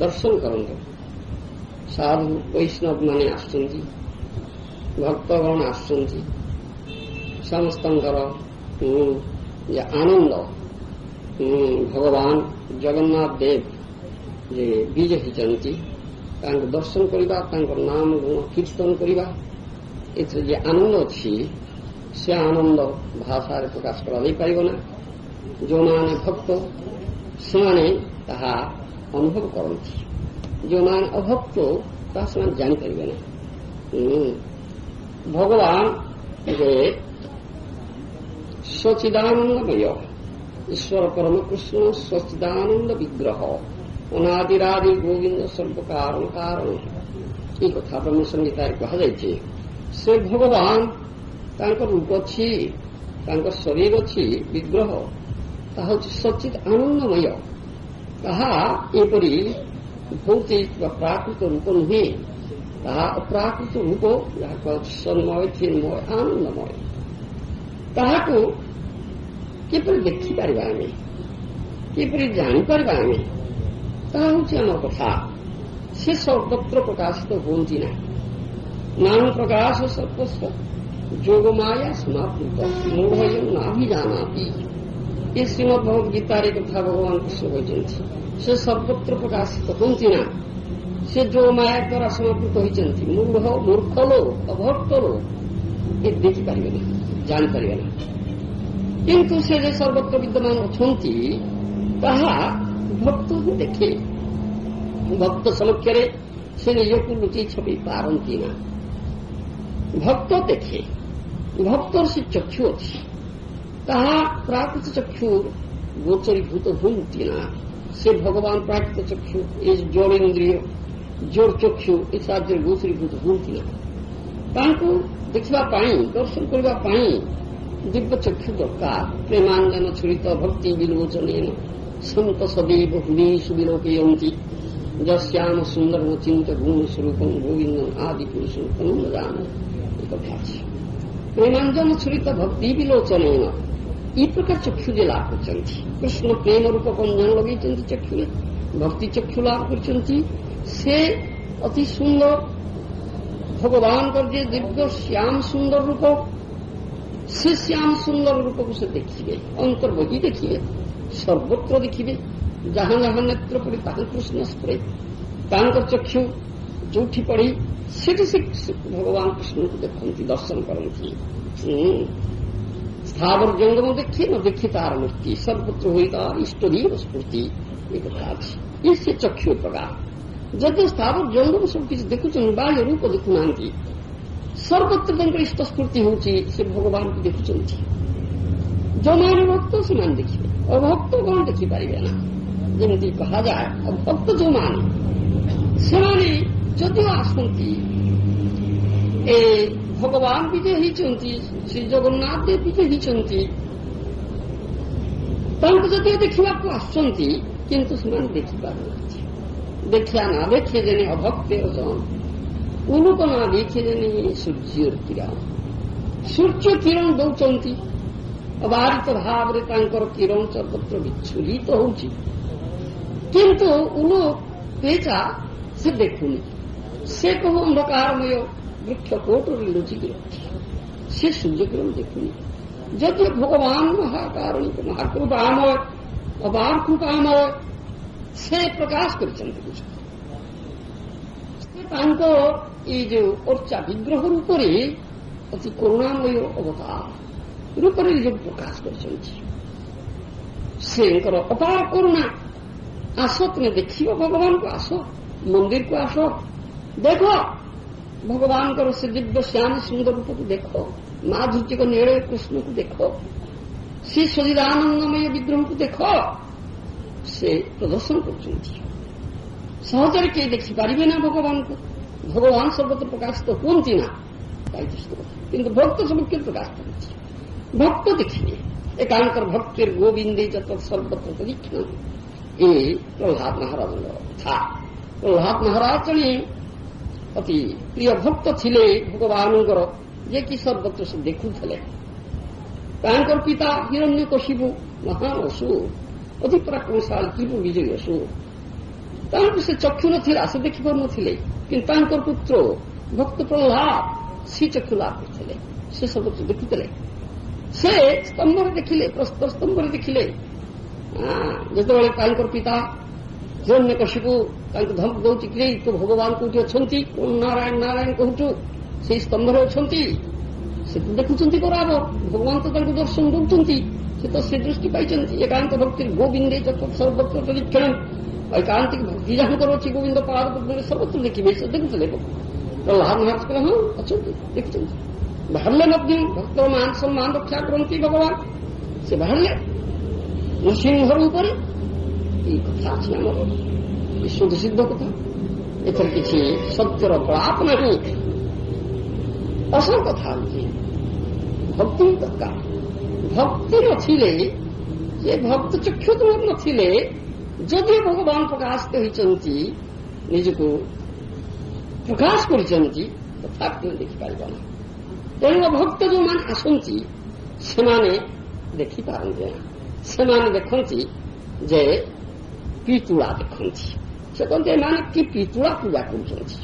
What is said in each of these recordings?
ଦର୍ଶନ କରନ୍ତୁ। ସାଧୁ ବୈଷ୍ଣବ ମାନେ ଆସୁଛନ୍ତି, ଭକ୍ତଗଣ ଆସୁଛନ୍ତି, ସମସ୍ତଙ୍କର ଯେ ଆନନ୍ଦ ଭଗବାନ ଜଗନ୍ନାଥ ଦେବ ଯେ ବିଜେ ହୋଇଛନ୍ତି ତାଙ୍କୁ ଦର୍ଶନ କରିବା, ତାଙ୍କର ନାମ ଗୁଣ କୀର୍ତ୍ତନ କରିବା, ଏଥିରେ ଯେ ଆନନ୍ଦ ଅଛି ସେ ଆନନ୍ଦ ଭାଷାରେ ପ୍ରକାଶ କରାଯାଇପାରିବ ନା। ଯେଉଁମାନେ ଭକ୍ତ ସେମାନେ ତାହା ଅନୁଭବ କରନ୍ତି, ଯେଉଁମାନେ ଅଭକ୍ତ ତାହା ସେମାନେ ଜାଣିପାରିବେ ନା। ଭଗବାନ ଯେ ସଚିଦାନନ୍ଦମୟ ଈଶ୍ୱର ପରମ କୃଷ୍ଣ ସଚିଦାନନ୍ଦ ବିଗ୍ରହ ଅନାଦିରାଦି ଗୋବିନ୍ଦ ସର୍ବ କାରଣ କାରଣ, এই କଥା ବ୍ରହ୍ମ ସଂହିତାରେ କୁହାଯାଇଛି। ସେ ଭଗବାନ ତାଙ୍କର ରୂପ ଅଛି, ତାଙ୍କ ଶରୀର ଅଛି, ବିଗ୍ରହ ତାହା ହେଉଛି ସଚିତ ଆନନ୍ଦମୟ। ତାହା ଏପରି ଭୌତିକ ବା ପ୍ରାକୃତ ରୂପ ନୁହେଁ, ତାହା ଅପ୍ରାକୃତ ରୂପ, ଯାହାକୁ ସନ୍ମୟ ଚିନ୍ମୟ ଆନନ୍ଦମୟ। ତାହାକୁ କିପରି ଦେଖିପାରିବା ଆମେ, କିପରି ଜାଣିପାରିବା ଆମେ, ତାହା ହେଉଛି ଆମର କଥା। ସେ ସର୍ବତ୍ର ପ୍ରକାଶିତ ହୁଅନ୍ତି ନାହିଁ। ନାମ ପ୍ରକାଶ ସର୍ବସ୍ୱ ଯୋଗମାୟା ସମାପୃତ ମୂଢ଼ୟ ନାଭିଜାନାତି। ଏ ଶ୍ରୀମଦ୍ ଭଗବତ୍ ଗୀତାରେ କଥା ଭଗବାନ କୃଷ୍ଣ କହିଛନ୍ତି। ସେ ସର୍ବତ୍ର ପ୍ରକାଶିତ ହୁଅନ୍ତି ନା, ସେ ଯୋଗମାୟା ଦ୍ୱାରା ସମାପୃତ ହୋଇଛନ୍ତି। ମୂଢ଼ ମୂର୍ଖ ଲୋକ, ଅଭକ୍ତ ଲୋକ ଏ ଦେଖିପାରିବେ ନା, ଜାଣିପାରିବେ ନା। କିନ୍ତୁ ସେ ଯେ ସର୍ବତ୍ର ବିଦ୍ୟମାନ ଅଛନ୍ତି ତାହା ଭକ୍ତକୁ ଦେଖେ। ଭକ୍ତ ସମକ୍ଷରେ ସେ ନିଜକୁ ଲୁଚେଇ ଛପେଇ ପାରନ୍ତି ନା। ଭକ୍ତ ଦେଖେ, ଭକ୍ତର ସେ ଚକ୍ଷୁ ଅଛି, ତାହା ପ୍ରାକୃତ ଚକ୍ଷୁ ଗୋଚରୀଭୂତ ହୁଅନ୍ତି ନା। ସେ ଭଗବାନ ପ୍ରାକୃତ ଚକ୍ଷୁ ଏ ଜଳେନ୍ଦ୍ରିୟ ଜୋର ଚକ୍ଷୁ ଏ ସାହାଯ୍ୟରେ ଗୋଚରୀଭୂତ ହୁଅନ୍ତି ନା। ତାଙ୍କୁ ଦେଖିବା ପାଇଁ, ଦର୍ଶନ କରିବା ପାଇଁ ଦିବ୍ୟ ଚକ୍ଷୁ ଦରକାର। ପ୍ରେମାଞ୍ଜନ ଛୁରିତ ଭକ୍ତି ବିଲୋଚନେନ ସନ୍ତ ସଦୈବ ହୃଦୀଷୁ ବିଲୋକୟନ୍ତି ଯଶ୍ୟାମ ସୁନ୍ଦର ଚିନ୍ତ ଗୁଣ ସ୍ୱରୂପଂ ଗୋବିନ୍ଦଂ ଆଦି ପୁରୁଷଂ ତନୁ ଜାନ। ଏ କଥା ଅଛି। ପ୍ରେମାଞ୍ଜନ ଛୁରିତ ଭକ୍ତି ବିଲୋଚନେନ এই প্রকার চক্ষু যে লাভ করছেন কৃষ্ণ প্রেম রূপ কঞ্জন লগাইছেন চক্ষুরে, ভক্তি চক্ষু লাভ করছেন। সে অতি সুন্দর ভগবানଙ୍କର যে দিব্য শ্যাম সুন্দর রূপ, ସେ ଶ୍ୟାମ ସୁନ୍ଦର ରୂପକୁ ସେ ଦେଖିବେ, ଅନ୍ତର୍ବହି ଦେଖିବେ, ସର୍ବତ୍ର ଦେଖିବେ। ଯାହା ଯାହା ନେତ୍ର ପଡ଼ି ତାହା କୃଷ୍ଣ ସ୍ପ୍ରେ। ତାଙ୍କର ଚକ୍ଷୁ ଯୋଉଠି ପଡ଼ି ସେଠି ସେ ଭଗବାନ କୃଷ୍ଣଙ୍କୁ ଦେଖନ୍ତି, ଦର୍ଶନ କରନ୍ତି। ସ୍ଥାବର ଜଙ୍ଗମ ଦେଖି ନ ଦେଖି ତାହାର ମୂର୍ତ୍ତି, ସର୍ବତ୍ର ହୋଇ ତାର ଇଷ୍ଟଦୀର ସ୍ଫୂର୍ତ୍ତି। ଏ କଥା ଅଛି। ଏ ସେ ଚକ୍ଷୁ ପ୍ରକାର। ଯଦି ସ୍ଥାବର ଜଙ୍ଗମ ସବୁ କିଛି ଦେଖୁଛନ୍ତି, ବାହ୍ୟ ରୂପ ଦେଖୁନାହାନ୍ତି, ସର୍ବତ୍ର ତାଙ୍କର ଇଷ୍ଟ ସ୍ଫୂର୍ତ୍ତି ହେଉଛି ସେ ଭଗବାନଙ୍କୁ ଦେଖୁଛନ୍ତି। ଯେଉଁମାନେ ଭକ୍ତ ସେମାନେ ଦେଖିବେ, ଅଭକ୍ତ କଣ ଦେଖିପାରିବେ ନା। ଯେମିତି କୁହାଯାଏ ଅଭକ୍ତ ଯେଉଁମାନେ ସେମାନେ ଯଦିଓ ଆସନ୍ତି, ଏ ଭଗବାନ ବିଜୟ ହେଇଛନ୍ତି, ଶ୍ରୀ ଜଗନ୍ନାଥ ଦେବ ବିଜୟ ହେଇଛନ୍ତି, ତାଙ୍କୁ ଯଦିଓ ଦେଖିବାକୁ ଆସୁଛନ୍ତି କିନ୍ତୁ ସେମାନେ ଦେଖିପାରୁନାହାନ୍ତି। ଦେଖିବା ନା ଦେଖେ ଯେନେ ଅଭକ୍ତ ଉଲୁକ ନା ଦେଖେ ଯେନେ ସୂର୍ଯ୍ୟ କିରଣ। ସୂର୍ଯ୍ୟ କିରଣ ଦଉଛନ୍ତି, ଅବାରିତ ଭାବରେ ତାଙ୍କର କିରଣ ସର୍ବତ୍ର ବିଚ୍ଛୁରିତ ହେଉଛି, କିନ୍ତୁ ଉଲୁ ପେଚା ସେ ଦେଖୁନି। ସେ କହୁ ଅନ୍ଧକାରମୟ ବୃକ୍ଷ କୋଟରେ ଲୁଚିକି ରଖି ସେ ସୂର୍ଯ୍ୟ କିରଣ ଦେଖୁନି। ଯଦି ଭଗବାନ ମହାକାରଣିକ ମହାକୃପାମୟ ଅବାର କୃପାମୟ ସେ ପ୍ରକାଶ କରିଛନ୍ତି। ତାଙ୍କ ଏଇ ଯୋଉ ଅର୍ଚ୍ଚା ବିଗ୍ରହ ରୂପରେ ଅତି କରୁଣାମୟ ଅବତାର ରୂପରେ ଯୋଉ ପ୍ରକାଶ କରିଛନ୍ତି, ସେଙ୍କର ଅପାର କରୁଣା। ଆସ ତୁମେ ଦେଖିବ ଭଗବାନଙ୍କୁ, ଆସ ମନ୍ଦିରକୁ ଆସ, ଦେଖ ଭଗବାନଙ୍କର ସେ ଦିବ୍ୟ ଶ୍ୟାମ ସୁନ୍ଦର ରୂପକୁ ଦେଖ, ମାଧୁର୍ଯ୍ୟକ ନୀଳ କୃଷ୍ଣକୁ ଦେଖ, ସେ ସଚିଦାନନ୍ଦମୟ ବିଗ୍ରହକୁ ଦେଖ। ସେ ପ୍ରଦର୍ଶନ କରୁଛନ୍ତି। ସହଜରେ କେହି ଦେଖିପାରିବେ ନା ଭଗବାନଙ୍କୁ। ଭଗବାନ ସର୍ବତ୍ର ପ୍ରକାଶିତ ହୁଅନ୍ତି ନା, କିନ୍ତୁ ଭକ୍ତ ସମକ୍ଷରେ ପ୍ରକାଶିତ ହେଉଛି। ଭକ୍ତ ଦେଖିବେ ଏକାଙ୍କର ଭକ୍ତିର ଗୋବିନ୍ଦେ ଯତ ସର୍ବତ୍ର ଦୀକ୍ଷଣ। ଏ ପ୍ରହ୍ଲାଦ ମହାରାଜଙ୍କର କଥା। ପ୍ରହ୍ଲାଦ ମହାରାଜ ଜଣେ ଅତି ପ୍ରିୟ ଭକ୍ତ ଥିଲେ ଭଗବାନଙ୍କର, ଯେ କି ସର୍ବତ୍ର ସେ ଦେଖୁଥିଲେ। ତାଙ୍କର ପିତା ହିରଣ୍ୟକଶିପୁ ମହାନ ଅସୁର, ଅତି ପରାକ୍ରମଶାଳୀ କିପୁ ବିଜୟ ଅସୁର। ତାଙ୍କୁ ସେ ଚକ୍ଷୁ ନଥିଲା, ସେ ଦେଖିପାରୁନଥିଲେ, କିନ୍ତୁ ତାଙ୍କର ପୁତ୍ର ଭକ୍ତ ପ୍ରହ୍ଲାଦ ସେ ଚକ୍ଷୁ ଲାଭ କରିଥିଲେ, ସେ ସବୁ ଦେଖୁଥିଲେ। ସେ ସ୍ତମ୍ଭରେ ଦେଖିଲେ, ପ୍ରସ୍ତର ସ୍ତମ୍ଭରେ ଦେଖିଲେ। ଯେତେବେଳେ ତାଙ୍କର ପିତା ହିରଣ୍ୟକଶିପୁ ତାଙ୍କୁ ଧମକ ଦଉଛି କି ତୁ ଭଗବାନ କୋଉଠି ଅଛନ୍ତି, ନାରାୟଣ ନାରାୟଣ କହୁଛୁ, ସେଇ ସ୍ତମ୍ଭରେ ଅଛନ୍ତି। ସେ ତ ଦେଖୁଛନ୍ତି ବରାବର, ଭଗବାନ ତ ତାଙ୍କୁ ଦର୍ଶନ ଦଉଛନ୍ତି, ସେ ତ ସେ ଦୃଷ୍ଟି ପାଇଛନ୍ତି। ଏକାନ୍ତ ଭକ୍ତି ଗୋବିନ୍ଦେ ସର୍ବତ୍ର ନିରୀକ୍ଷଣ, ଏକାନ୍ତିକ ଭକ୍ତି ଯାହାଙ୍କର ଅଛି ଗୋବିନ୍ଦ ପାଦ ପଦ୍ମରେ ସର୍ବତ୍ର ଦେଖିବେ, ସେ ଦେଖୁଥିଲେ। ପ୍ରହ୍ଲାଦ ମହାରାଜ କହିଲେ ହଁ ଅଛନ୍ତି, ଦେଖୁଛନ୍ତି। ବାହାରିଲେ ମଧ୍ୟ ଭକ୍ତର ମାନ ସମ୍ମାନ ରକ୍ଷା କରନ୍ତି ଭଗବାନ। ସେ ବାହାରିଲେ ନୃସିଂହର ଉପରେ। ଏଇ କଥା ଅଛି ଆମର, ବିଶୁଦ୍ଧ ସିଦ୍ଧ କଥା, ଏଥିରେ କିଛି ସତ୍ୟର ପ୍ରଳାପ ନାହିଁ, ଅସଲ କଥା ହଉଛି ଭକ୍ତି ଦରକାର। ଭକ୍ତି ନଥିଲେ, ଯେ ଭକ୍ତ ଚକ୍ଷୁ ନଥିଲେ, ଯଦିଓ ଭଗବାନ ପ୍ରକାଶିତ ହୋଇଛନ୍ତି, ନିଜକୁ ପ୍ରକାଶ କରିଛନ୍ତି, ତଥାପି ଦେଖିପାରିବ ନା। ତେଣୁ ଭକ୍ତ ଯେଉଁମାନେ ଆସନ୍ତି ସେମାନେ ଦେଖିପାରନ୍ତି ନା। ସେମାନେ ଦେଖନ୍ତି ଯେ ପିତୁଳା ଦେଖନ୍ତି। ସେ କହନ୍ତି ଏମାନେ କି ପିତୁଳା ପୂଜା କରୁଛନ୍ତି,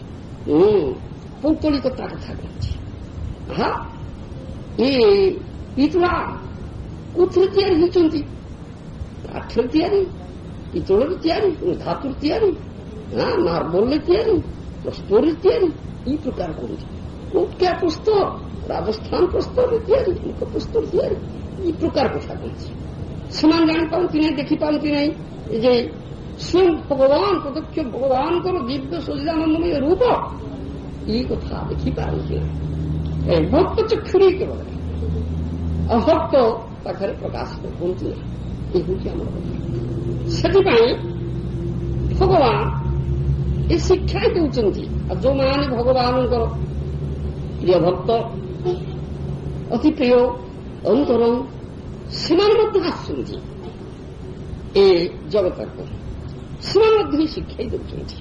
ପୌତ୍ତଳିକତା କଥା କହନ୍ତି। ଏ ପିତୁଳା କୋଉଥିରେ ତିଆରି ହେଇଛନ୍ତି? କାଠରେ ତିଆରି, ପିତଳରେ ତିଆରି, ଧାତୁରେ ତିଆରି, ମାର୍ବଲରେ ତିଆରି, ପ୍ରସ୍ତରରେ ତିଆରି, ଏଇ ପ୍ରକାର କହନ୍ତି। କୋଉଠିକା ପ୍ରସ୍ତର, ରାଜସ୍ଥାନ ପ୍ରସ୍ତରରେ ତିଆରି, ମୁଖ ପ୍ରସ୍ତର ତିଆରି, ଏଇ ପ୍ରକାର କଥା କହନ୍ତି। ସେମାନେ ଜାଣିପାରନ୍ତି ନାହିଁ, ଦେଖିପାରନ୍ତି ନାହିଁ ଯେ ସ୍ୱୟଂ ଭଗବାନ ପ୍ରତ୍ୟକ୍ଷ ଭଗବାନଙ୍କର ଦିବ୍ୟ ସଜିଦାନନ୍ଦମୟ ରୂପ, ଏଇ କଥା ଦେଖିପାରନ୍ତି ନାହିଁ। ଭକ୍ତ ଚକ୍ଷୁରେ କେବଳ, ଅଭକ୍ତ ପାଖରେ ପ୍ରକାଶିତ ହୁଅନ୍ତି ନାହିଁ। ଏ ହେଉଛି ଆମର କଥା। ସେଥିପାଇଁ ଭଗବାନ ଏ ଶିକ୍ଷା ଦେଉଛନ୍ତି। ଆଉ ଯେଉଁମାନେ ଭଗବାନଙ୍କର ପ୍ରିୟ ଭକ୍ତ, ଅତି ପ୍ରିୟ ଅନ୍ତର, ସେମାନେ ମଧ୍ୟ ଆସୁଛନ୍ତି ଏ ଜଗତକୁ, ସେମାନେ ମଧ୍ୟ ଶିକ୍ଷା ଦେଉଛନ୍ତି।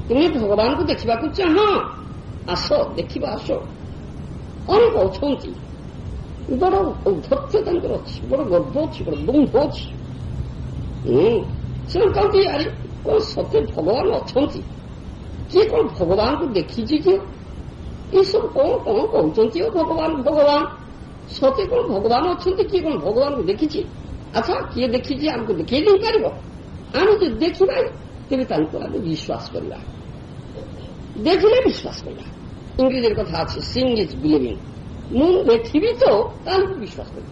ତୁମେ ଭଗବାନଙ୍କୁ ଦେଖିବାକୁ ଚାହଁ, ଆସ, ଦେଖିବା, ଆସ। ଅନେକ ଅଛନ୍ତି, ବଡ଼ ଔଦ୍ଧତ୍ୟ ତାଙ୍କର ଅଛି, ବଡ଼ ଗର୍ବ ଅଛି, ବଡ଼ ଦମ୍ଭ ଅଛି। ସେମାନେ କହନ୍ତି ଆରେ କଣ ସତେ ଭଗବାନ ଅଛନ୍ତି? କିଏ କଣ ଭଗବାନଙ୍କୁ ଦେଖିଛି କି? ଏସବୁ କଣ କଣ କହୁଛନ୍ତି? ଭଗବାନ ଭଗବାନ, ସତେ କଣ ଭଗବାନ ଅଛନ୍ତି? କିଏ କଣ ଭଗବାନଙ୍କୁ ଦେଖିଛି? ଆଚ୍ଛା, କିଏ ଦେଖିଛି ଆମକୁ ଦେଖେଇ ଦେଇପାରିବ? ଆମେ ଯଦି ଦେଖିବା, ତେବେ ତାଙ୍କୁ ଆମେ ବିଶ୍ୱାସ କରିବା, ଦେଖିଲେ ବିଶ୍ୱାସ କରିବା। ଇଂରେଜୀର କଥା ଅଛି, ସିଂ ଇଜ୍ ବିଲିଭିଂ। ମୁଁ ଦେଖିବି ତ ତାହେଲେ ମୁଁ ବିଶ୍ୱାସ କରିବି,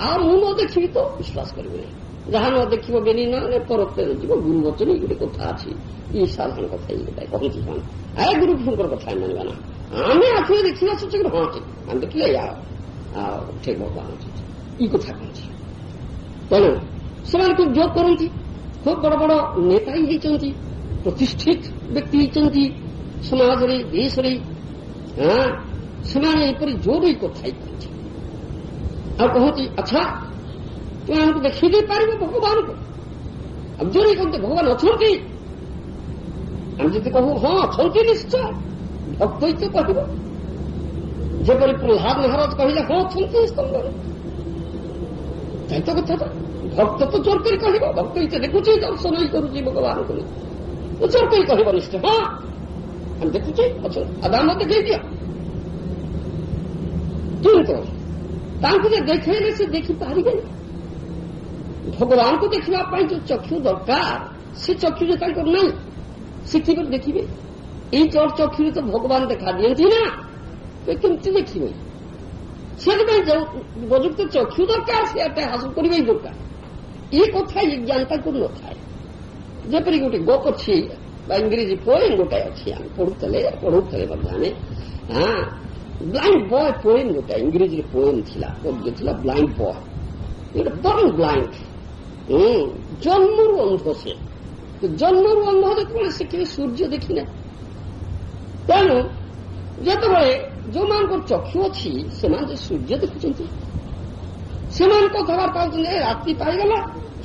ଆଉ ମୁଁ ନ ଦେଖିବି ତ ବିଶ୍ୱାସ କରିବି ନାହିଁ। ଯାହା ନ ଦେଖିବ ବେନି ନେ ପରତ୍ୱରେ ଯିବ, ଗୁରୁ ବଚନ ଏଇ ଗୋଟେ କଥା ଅଛି। ଏଇ ସାଧାରଣ କଥା ଏଇ ଗୋଟାଏ କହନ୍ତି। କ'ଣ ଆଏ ଗୁରୁଙ୍କର କଥା ମାନିବା ନା, ଆମେ ଆଖିରେ ଦେଖିବା ସୂଚକ ହଁ ଠିକ, ଆମେ ଦେଖିଲେ ଆଉ ଠିକ ଭଗବାନ ଅଛନ୍ତି, ଏଇ କଥା କହନ୍ତି। ତେଣୁ ସେମାନେ ଖୁବ୍ ଯୋଗ କରନ୍ତି, ଖୁବ୍ ବଡ଼ ବଡ଼ ନେତା ହେଇଛନ୍ତି, ପ୍ରତିଷ୍ଠିତ ବ୍ୟକ୍ତି ହେଇଛନ୍ତି ସମାଜରେ, ଦେଶରେ। ସେମାନେ ଏପରି ଜୋରରେ କଥା ହେଇଛନ୍ତି ଆଉ କହନ୍ତି ଆଚ୍ଛା ତୁମେ ଆମକୁ ଦେଖେଇ ଦେଇପାରିବ ଭଗବାନଙ୍କୁ? ଆଉ ଜୋରରେ କହନ୍ତି ଭଗବାନ ଅଛନ୍ତି। ଆମେ ଯଦି କହୁ ହଁ ଅଛନ୍ତି ନିଶ୍ଚୟ, ଭକ୍ତ ହିଁ ତ କହିବ। ଯେପରି ପ୍ରହ୍ଲାଦ ମହାରାଜ କହିଲେ ହଁ ଅଛନ୍ତି ସ୍ତମ୍ଭରେ, ତାଇ ତ କଥା। ଭକ୍ତ ତ ଜୋର କରି କହିବ, ଭକ୍ତ ହିଁ ତ ଦେଖୁଛି, ଦର୍ଶନ ହିଁ କରୁଛି ଭଗବାନଙ୍କୁ, ଜୋର କରି କହିବ ନିଶ୍ଚୟ ହଁ ଆମେ ଦେଖୁଛେ ଅଛନ୍ତି, ଆଦାମ ଦେଖେଇ ଦିଅ। କିନ୍ତୁ ତାଙ୍କୁ ଯେ ଦେଖେଇଲେ ସେ ଦେଖିପାରିବେନି। ଭଗବାନଙ୍କୁ ଦେଖିବା ପାଇଁ ଯୋଉ ଚକ୍ଷୁ ଦରକାର, ସେ ଚକ୍ଷୁ ଯେ ତାଙ୍କର ନାହିଁ, ସେ କିପରି ଦେଖିବେ? ଏଇ ଚକ୍ଷୁରେ ତ ଭଗବାନ ଦେଖା ଦିଅନ୍ତି ନା, କେମିତି ଦେଖିବେ? ସେଥିପାଇଁ ଯୋଉ ଉପଯୁକ୍ତ ଚକ୍ଷୁ ଦରକାର, ସେ ହାସଲ କରିବା ହିଁ ଦରକାର। ଏ କଥା ଏ ଜ୍ଞାନ ତାଙ୍କୁ ନଥାଏ। ଯେପରି ଗୋଟେ ଗପ ଅଛି ବା ଇଂରେଜୀ ପୋଏମ୍ ଗୋଟାଏ ଅଛି, ଆମେ ପଢୁଥିଲେ ମଧ୍ୟ ଆମେ ବ୍ଲାଇଣ୍ଡ ବୟ ପୋଏମ୍ ଗୋଟେ ଇଂରେଜୀରେ ପୋଏମ୍ ଥିଲା, ପଦ୍ୟ ଥିଲା ବ୍ଲାଇଣ୍ଡ ବୟ। ଗୋଟେ ବର୍ନ ବ୍ଲାଇଣ୍ଡ, ଜନ୍ମରୁ ଅନ୍ଧ। ସେ ଜନ୍ମରୁ ଅନ୍ଧ ଯେତେବେଳେ ସେ କେବେ ସୂର୍ଯ୍ୟ ଦେଖିନା। ତେଣୁ ଯେତେବେଳେ ଯୋଉମାନଙ୍କର ଚକ୍ଷୁ ଅଛି ସେମାନେ ଯେ ସୂର୍ଯ୍ୟ ଦେଖୁଛନ୍ତି, ସେମାନେ କଥାବାର୍ତ୍ତା ହଉଛନ୍ତି ରାତି ପାଇଗଲା,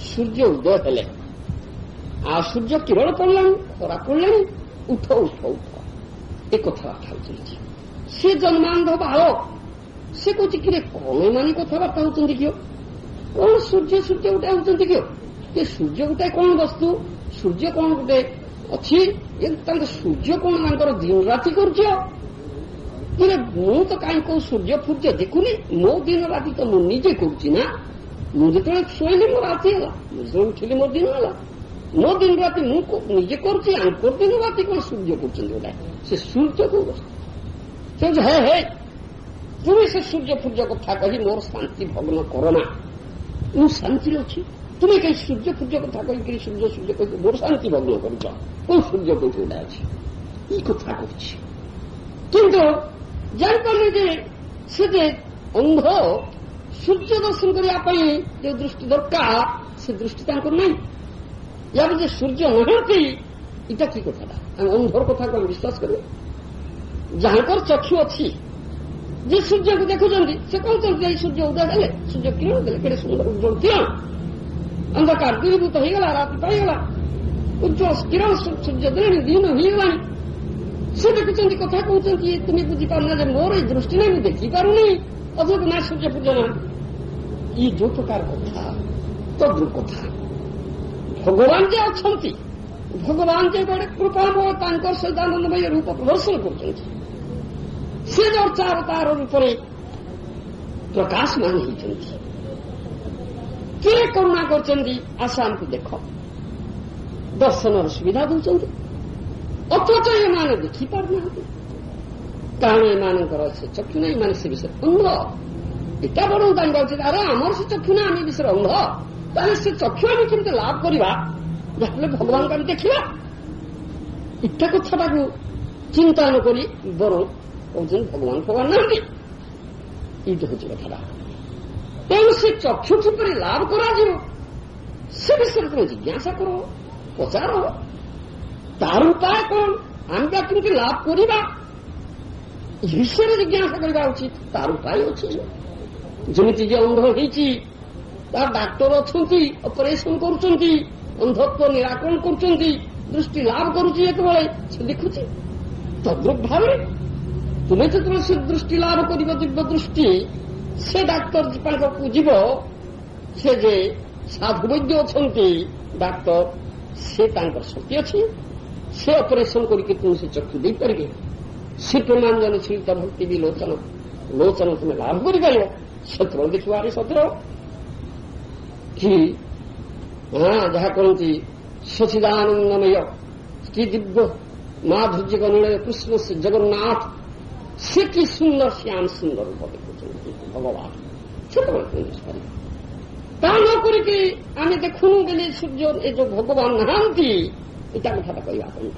ସୂର୍ଯ୍ୟ ଉଦୟ ହେଲେ, ଆଉ ସୂର୍ଯ୍ୟ କିରଣ ପଡ଼ିଲାଣି, ଖରା ପଡ଼ିଲାଣି, ଉଠ ଉଠ ଉଠ, ଏ କଥାବାର୍ତ୍ତା ହଉଛନ୍ତି। ସେ ଜନ୍ମାନ୍ଧ ବାଳକ, ସେ କହୁଛି କିରେ କଣ ଏମାନେ କଥାବାର୍ତ୍ତା ହଉଛନ୍ତି କିଓ? କଣ ସୂର୍ଯ୍ୟ ସୂର୍ଯ୍ୟ ଗୋଟାଏ ହଉଛନ୍ତି କିଓ? ଯେ ସୂର୍ଯ୍ୟ ଗୋଟାଏ କଣ ବସ୍ତୁ? ସୂର୍ଯ୍ୟ କଣ ଗୋଟେ ଅଛି, ତାଙ୍କ ସୂର୍ଯ୍ୟ କଣ ତାଙ୍କର ଦିନ ରାତି କରୁଛ? ମୁଁ ତ କାହିଁ କୋଉ ସୂର୍ଯ୍ୟ ଫୂର୍ଯ୍ୟ ଦେଖୁନି, ମୋ ଦିନ ରାତି ତ ମୁଁ ନିଜେ କରୁଛି ନା। ମୁଁ ଯେତେବେଳେ ଶୋଇଲି ମୋ ରାତି ହେଲା, ମୁଁ ଯେତେବେଳେ ଉଠିଲି ମୋ ଦିନ ହେଲା। ମୋ ଦିନ ରାତି ମୁଁ ନିଜେ କରୁଛି, ଆଙ୍କର ଦିନ ରାତି କଣ ସୂର୍ଯ୍ୟ କରୁଛନ୍ତି ଗୋଟା? ସେ ସୂର୍ଯ୍ୟ କୋଉ ବସ୍ତୁ? ସେ ହେ ହେ ତୁମେ ସେ ସୂର୍ଯ୍ୟ ଫୂର୍ଯ୍ୟ କଥା କହି ମୋର ଶାନ୍ତି ଭଗ୍ନ କର ନା। ମୁଁ ଶାନ୍ତିରେ ଅଛି, ତୁମେ କେହି ସୂର୍ଯ୍ୟ ଫୂର୍ଯ୍ୟ କଥା କହିକିରି ସୂର୍ଯ୍ୟ ସୂର୍ଯ୍ୟ କହିକି ମୋର ଶାନ୍ତି ଭଗ୍ନ କରୁଛ। କୋଉ ସୂର୍ଯ୍ୟ କୋଉଠି ଗୋଟା ଅଛି? ଏଇ କଥା କହୁଛି। କିନ୍ତୁ ଜାଣିପାରିଲେ ଯେ ସେ ଯେ ଅନ୍ଧ, ସୂର୍ଯ୍ୟ ଦର୍ଶନ କରିବା ପାଇଁ ଯେଉଁ ଦୃଷ୍ଟି ଦରକାର ସେ ଦୃଷ୍ଟି ତାଙ୍କର ନାହିଁ। ୟା ଯେ ସୂର୍ଯ୍ୟ ନାହାନ୍ତି, ଏଇଟା କି କଥାଟା? ଆମେ ଅନ୍ଧର କଥାକୁ ଆମେ ବିଶ୍ୱାସ କରିବୁ? ଯାହାଙ୍କର ଚକ୍ଷୁ ଅଛି, ଯେ ସୂର୍ଯ୍ୟକୁ ଦେଖୁଛନ୍ତି, ସେ କହୁଛନ୍ତି ଏଇ ସୂର୍ଯ୍ୟ ଉଦୟ ହେଲେ, ସୂର୍ଯ୍ୟ କିରଣ ଦେଲେ, କେଡ଼େ ସୁନ୍ଦର ଉଜ୍ଜଳ କିରଣ, ଅନ୍ଧକାର ଦୂରୀଭୂତ ହେଇଗଲା, ରାତି ପାଇଗଲା, ଉଜ୍ଜଳ କିରଣ ସୂର୍ଯ୍ୟ ଦେଲେଣି, ଦିନ ହେଇଗଲାଣି। ସେ ଦେଖୁଛନ୍ତି, କଥା କହୁଛନ୍ତି, ତୁମେ ବୁଝିପାରୁନ ଯେ ମୋର ଏଇ ଦୃଷ୍ଟି ନାହିଁ, ମୁଁ ଦେଖିପାରୁନି, ଅଥଚ ନା ସୂର୍ଯ୍ୟ ପୂଜା ନା। ଇ ଯୋଉ ପ୍ରକାର କଥା ତଦ୍ରୁପ କଥା। ଭଗବାନ ଯେ ଅଛନ୍ତି, ଭଗବାନ ଯେ ଗୋଟେ କୃପାମୟ ତାଙ୍କର ସହିତ ଆନନ୍ଦମୟ ରୂପ ପ୍ରଦର୍ଶନ କରୁଛନ୍ତି, ସେ ଯୋଉ ଚାର ତାର ରୂପରେ ପ୍ରକାଶମାନ ହେଇଛନ୍ତି। କିଏ କରୁଣା କରିଛନ୍ତି? ଆଶା ଆମକୁ ଦେଖ, ଦର୍ଶନର ସୁବିଧା ଦେଉଛନ୍ତି, ଅଥଚ ଏମାନେ ଦେଖିପାରୁନାହାନ୍ତି। କାରଣ ଏମାନଙ୍କର ସେ ଚକ୍ଷୁ ନାହିଁ, ଏମାନେ ସେ ବିଷୟରେ ଅନ୍ଧ। ଏଟା ବଡ ତାଙ୍କ ଅଛି, ଆରେ ଆମର ସେ ଚକ୍ଷୁ ନା, ଆମେ ବିଷୟରେ ଅନ୍ଧ। ତାହେଲେ ସେ ଚକ୍ଷୁ ଆମେ କେମିତି ଲାଭ କରିବା? ଯାହାହେଲେ ଭଗବାନଙ୍କୁ ଆମେ ଦେଖିବା। ଇଟା କଥାଟାକୁ ଚିନ୍ତା ନ କରି ବରଂ କହୁଛନ୍ତି ଭଗବାନ ନାହାନ୍ତି। ଏଇଟା ହଉଛି କଥାଟା। ତେଣୁ ସେ ଚକ୍ଷୁ କିପରି ଲାଭ କରାଯିବ ସେ ବିଷୟରେ ତୁମେ ଜିଜ୍ଞାସା କର, ପଚାର। ତାର ଉପାୟ କଣ? ଆମେ ବା କେମିତି ଲାଭ କରିବା ଏ ବିଷୟରେ ଜିଜ୍ଞାସା କରିବା ଉଚିତ। ତାର ଉପାୟ ଅଛି। ଯେମିତି ଯେ ଅନ୍ଧ ହେଇଛି, ତାର ଡାକ୍ତର ଅଛନ୍ତି, ଅପରେସନ କରୁଛନ୍ତି, ଅନ୍ଧତ୍ୱ ନିରାକରଣ କରୁଛନ୍ତି, ଦୃଷ୍ଟି ଲାଭ କରୁଛି, ଯେତେବେଳେ ସେ ଦେଖୁଛି। ତଦ୍ରୁପ ଭାବରେ ତୁମେ ଯେତେବେଳେ ସେ ଦୃଷ୍ଟି ଲାଭ କରିବ, ଦିବ୍ୟ ଦୃଷ୍ଟି, ସେ ଡାକ୍ତର ପାଖକୁ ଯିବ, ସେ ଯେ ସାଧୁ ବୈଦ୍ୟ ଅଛନ୍ତି ଡାକ୍ତର, ସେ ତାଙ୍କର ଶକ୍ତି ଅଛି, ସେ ଅପରେସନ କରିକି ତୁମେ ସେ ଚକ୍ଷୁ ଦେଇପାରିବେ। ସେ ପ୍ରମାଞ୍ଜନ ଛିଳିତ ଭକ୍ତି ବି ଲୋଚନ ତୁମେ ଲାଭ କରିପାରିବ। ସେତେବେଳେ ଦେଖିବ ଆରେ ସତରେ କି ଯାହା କରନ୍ତି ସଚିଦାନନ୍ଦମୟ କି ଦିବ୍ୟ ମାଧୁର୍ଯ୍ୟ ଗଣୀୟ କୃଷ୍ଣ ସେ ଜଗନ୍ନାଥ, ସେ କି ସୁନ୍ଦର ଶ୍ୟାମ ସୁନ୍ଦର ରୂପ ଦେଖୁଛନ୍ତି ଭଗବାନ। ସେତେବେଳେ ତୁମେ ବୁଝିପାରିବ। ତା ନ କରିକି ଆମେ ଦେଖୁନୁ ବୋଲି ସୂର୍ଯ୍ୟ ଏ ଯୋଉ ଭଗବାନ ନାହାନ୍ତି, ଏଟା କଥାଟା କହିବା ପାଇଁ